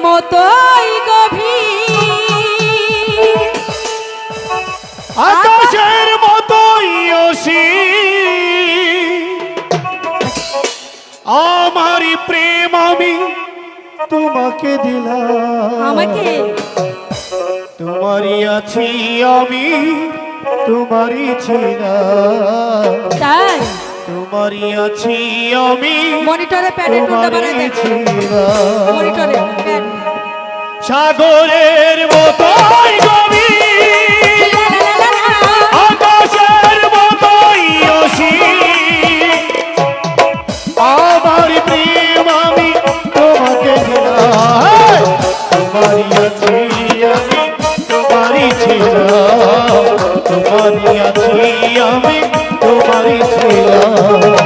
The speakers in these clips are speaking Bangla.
মতোই গভীর, আকাশের মতোই অসীম। আমারই প্রেম আমি তোমাকে দিলাম, আমাকে তোমারই আছি আমি, তোমারই ছিলাম, তাই তোমারই আছি আমি, মনিটরে প্যাডের কোনটা বানাই দেখ, মনিটরে প্যাড। সাগরের মতোই গভীর, আকাশের মতোই অসীম। আমার প্রেম আমি তোমাকে দিলাম, তোমারই আছি আমি, তোমারই ছিলাম, তোমারই আছি আমি, তোমারই ছিলাম।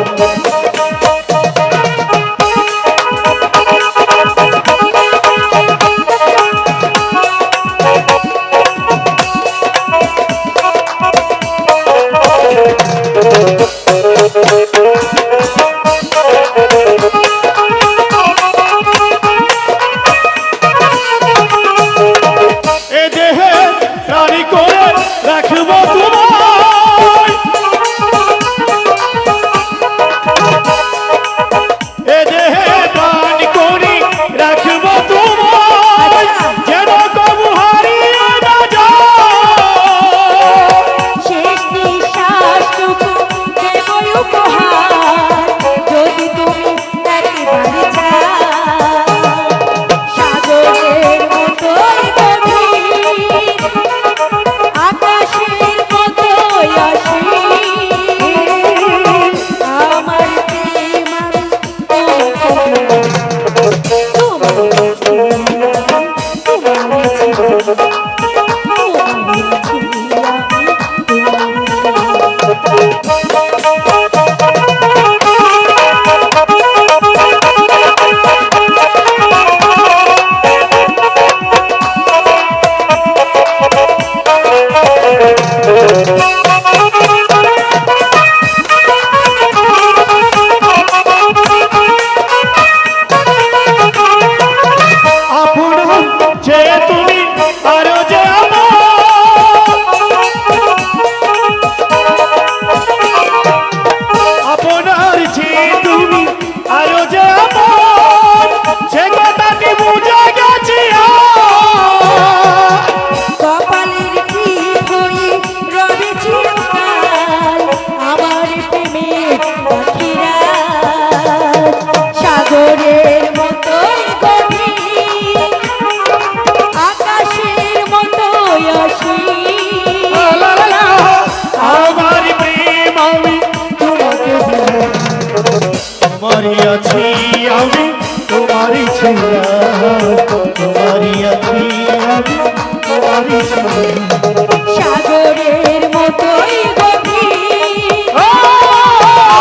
তোমারই আছি আমি, তোমারই ছিলাম, তোমারই আছি আমি, তোমারই ছিলাম। সাগরের মতোই গভীর,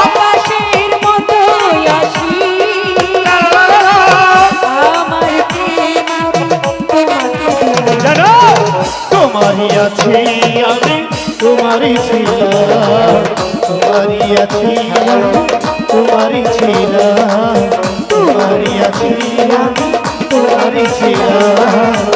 আকাশের মতোই অসীম। আমার প্রেম আমি তোমাকে দিলাম, তোমারই আছি আমি, তোমারই ছিলাম, তোমারই আছি আমি, তোমারই ছিলাম, তোমারই আছি আমি, তোমারই ছিলাম।